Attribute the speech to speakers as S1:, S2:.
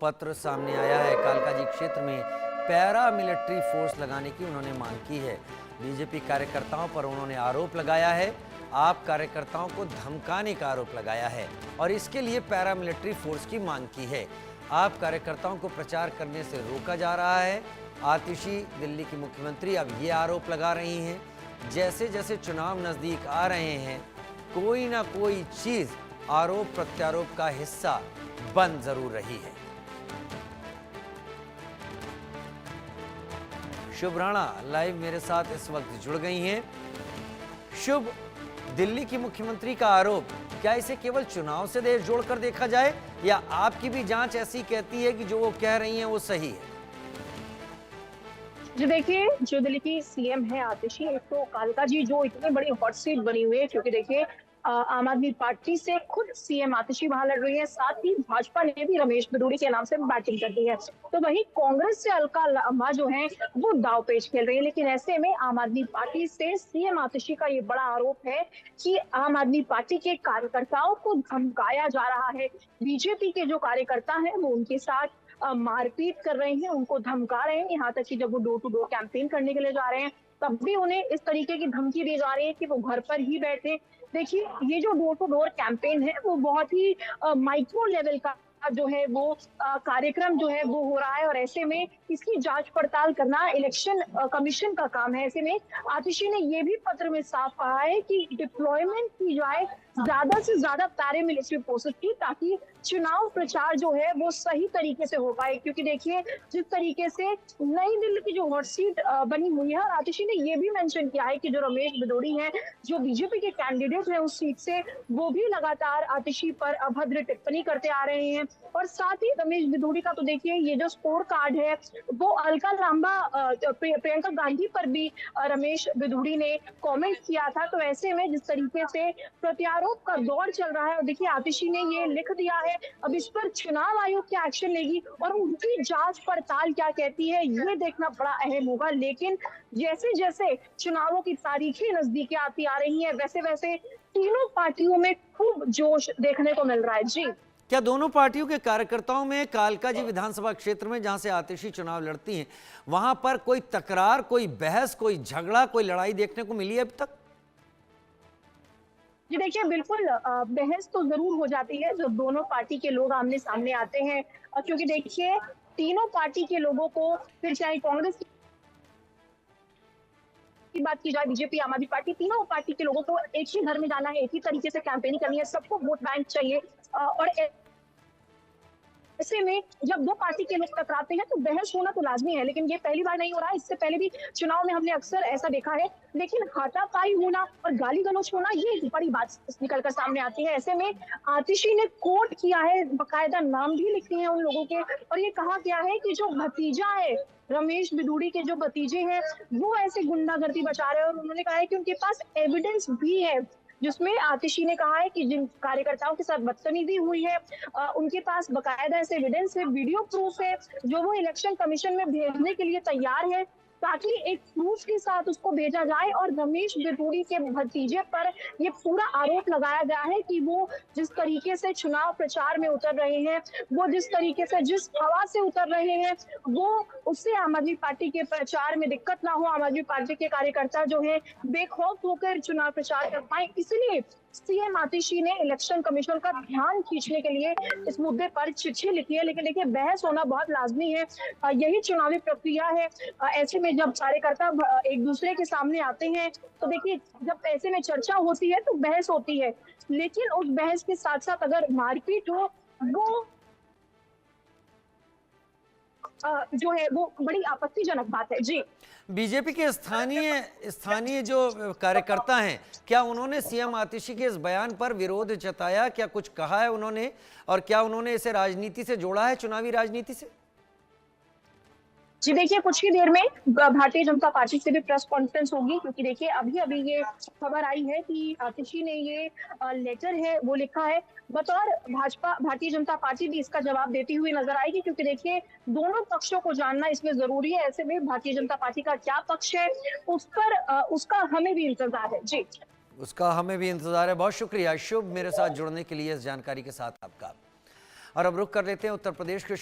S1: पत्र सामने आया है। कालकाजी क्षेत्र में पैरा मिलिट्री फोर्स लगाने की उन्होंने मांग की है। बीजेपी कार्यकर्ताओं पर उन्होंने आरोप लगाया है, आप कार्यकर्ताओं को धमकाने का आरोप लगाया है और इसके लिए पैरा मिलिट्री फोर्स की मांग की है। आप कार्यकर्ताओं को प्रचार करने से रोका जा रहा है। आतिशी दिल्ली की मुख्यमंत्री अब ये आरोप लगा रही हैं, जैसे जैसे चुनाव नजदीक आ रहे हैं कोई ना कोई चीज आरोप प्रत्यारोप का हिस्सा बन जरूर रही है। शुभ राणा लाइव मेरे साथ इस वक्त जुड़ गई हैं। शुभ, दिल्ली की मुख्यमंत्री का आरोप, क्या इसे केवल चुनाव से देश जोड़कर देखा जाए या आपकी भी जांच ऐसी कहती है कि जो वो कह रही हैं वो सही है?
S2: जी देखिए, जो दिल्ली की सीएम है आतिशी, एक तो कालकाजी जो इतनी बड़ी हॉट सीट बनी हुई है, क्योंकि देखिए आम आदमी पार्टी से खुद सीएम आतिशी वहां लड़ रही है, साथ ही भाजपा ने भी रमेश बिधूड़ी के नाम से बैटिंग कर दी है। तो वहीं कांग्रेस से अलका लांबा जो है वो दाव पेच खेल रही है। लेकिन ऐसे में आम आदमी पार्टी से सीएम आतिशी का ये बड़ा आरोप है कि आम आदमी पार्टी के कार्यकर्ताओं को धमकाया जा रहा है। बीजेपी के जो कार्यकर्ता हैं वो उनके साथ मारपीट कर रहे हैं, उनको धमका रहे हैं। यहाँ तक कि जब वो डोर टू डोर कैंपेन करने के लिए जा रहे हैं तब भी उन्हें इस तरीके की धमकी दी जा रही है कि वो घर पर ही बैठे। देखिए, ये जो डोर टू डोर कैंपेन है वो बहुत ही माइक्रो लेवल का जो है वो कार्यक्रम जो है वो हो रहा है और ऐसे में इसकी जांच पड़ताल करना इलेक्शन कमीशन का काम है। ऐसे में आतिशी ने ये भी पत्र में साफ कहा है कि डिप्लॉयमेंट की जाए ज्यादा से ज्यादा पैरामिलिट्री फोर्सेस की, ताकि चुनाव प्रचार जो है वो सही तरीके से हो पाए। क्योंकि देखिए, जिस तरीके से नई दिल्ली की जो हॉट सीट बनी हुई है, और आतिशी ने ये भी मेंशन किया है कि जो रमेश बिधूड़ी हैं, जो बीजेपी के कैंडिडेट हैं उस सीट से, वो भी लगातार आतिशी पर अभद्र टिप्पणी करते आ रहे हैं। और साथ ही रमेश बिधूड़ी का तो देखिए, ये जो स्कोर कार्ड है वो अलका लांबा प्रियंका गांधी पर भी रमेश बिधूड़ी ने कमेंट किया था। तो ऐसे में जिस तरीके से प्रत्यारोप का दौर चल रहा है, और देखिए आतिशी ने ये लिख दिया है, अब इस पर चुनाव आयोग क्या एक्शन लेगी और उनकी जांच पड़ताल क्या कहती है, ये देखना बड़ा अहम होगा। लेकिन जैसे जैसे चुनावों की तारीखें नजदीक आती आ रही हैं, वैसे वैसे तीनों पार्टियों में खूब जोश देखने को मिल रहा है। जी,
S1: क्या दोनों पार्टियों के कार्यकर्ताओं में कालकाजी विधानसभा क्षेत्र में जहां से आतिशी चुनाव लड़ती हैं, वहां पर कोई तकरार, कोई बहस, कोई झगड़ा, कोई लड़ाई देखने को मिली है अभी तक?
S2: जी देखिए, बिल्कुल बहस तो जरूर हो जाती है जब दोनों पार्टी के लोग आमने सामने आते हैं। क्योंकि देखिए, तीनों पार्टी के लोगों को, फिर चाहे कांग्रेस की बात की जाए, बीजेपी, आम आदमी पार्टी, तीनों पार्टी के लोगों को एक ही घर में जाना है, एक ही तरीके से कैंपेनिंग करनी है, सबको वोट बैंक चाहिए। और ऐसे में जब दो पार्टी के लोग टकराते हैं तो बहस होना तो लाजमी है। लेकिन ये पहली बार नहीं हो रहा है, इससे पहले भी चुनाव में हमने अक्सर ऐसा देखा है। लेकिन हाथापाई होना और गाली गलौज होना, ये बड़ी बात निकलकर सामने आती है। ऐसे में आतिशी ने कोट किया है, बकायदा नाम भी लिखे हैं उन लोगों के, और ये कहा गया है कि जो भतीजा है, रमेश बिधूड़ी के जो भतीजे हैं, वो ऐसे गुंडागर्दी बचा रहे हैं। और उन्होंने कहा है कि उनके पास एविडेंस भी है, जिसमें आतिशी ने कहा है कि जिन कार्यकर्ताओं के साथ बदतमीजी हुई है, उनके पास बकायदा ऐसे एविडेंस है, वीडियो प्रूफ है, जो वो इलेक्शन कमीशन में भेजने के लिए तैयार है, ताकि एक प्रूफ के साथ उसको भेजा जाए। और रमेश बिधूड़ी के भतीजे पर ये पूरा आरोप लगाया गया है कि वो जिस तरीके से चुनाव प्रचार में उतर रहे हैं, वो जिस तरीके से, जिस हवा से उतर रहे हैं, वो उससे आम आदमी पार्टी के प्रचार में दिक्कत ना हो, आम आदमी पार्टी के कार्यकर्ता जो है बेखौफ होकर चुनाव प्रचार कर पाए। इसलिए सीएम आतिशी ने इलेक्शन कमीशन का ध्यान खींचने के लिए इस मुद्दे पर चिट्ठी लिखी है। लेकिन देखिए, बहस होना बहुत लाजमी है, यही चुनावी प्रक्रिया है। ऐसे में जब कार्यकर्ता एक दूसरे के सामने आते हैं तो देखिए, जब ऐसे में चर्चा होती है तो बहस होती है, लेकिन उस बहस के साथ साथ अगर मारपीट हो, वो जो है वो बड़ी आपत्तिजनक बात है। जी,
S1: बीजेपी के स्थानीय स्थानीय जो कार्यकर्ता हैं, क्या उन्होंने सीएम आतिशी के इस बयान पर विरोध जताया? क्या कुछ कहा है उन्होंने और क्या उन्होंने इसे राजनीति से जोड़ा है, चुनावी राजनीति से?
S2: जी देखिए, कुछ ही देर में भारतीय जनता पार्टी से भी प्रेस कॉन्फ्रेंस होगी, क्योंकि देखिए अभी अभी ये खबर आई है कि आतिशी ने ये लेटर है वो लिखा है। बतौर भाजपा, भारतीय जनता पार्टी भी इसका जवाब देती हुई नजर आएगी, क्योंकि देखिए दोनों पक्षों को जानना इसमें जरूरी है। ऐसे में भारतीय जनता पार्टी का क्या पक्ष है, उस पर उसका हमें भी इंतजार है। जी,
S1: उसका हमें भी इंतजार है। बहुत शुक्रिया शुभ, मेरे साथ जुड़ने के लिए इस जानकारी के साथ आपका। और अब रुख कर लेते हैं उत्तर प्रदेश के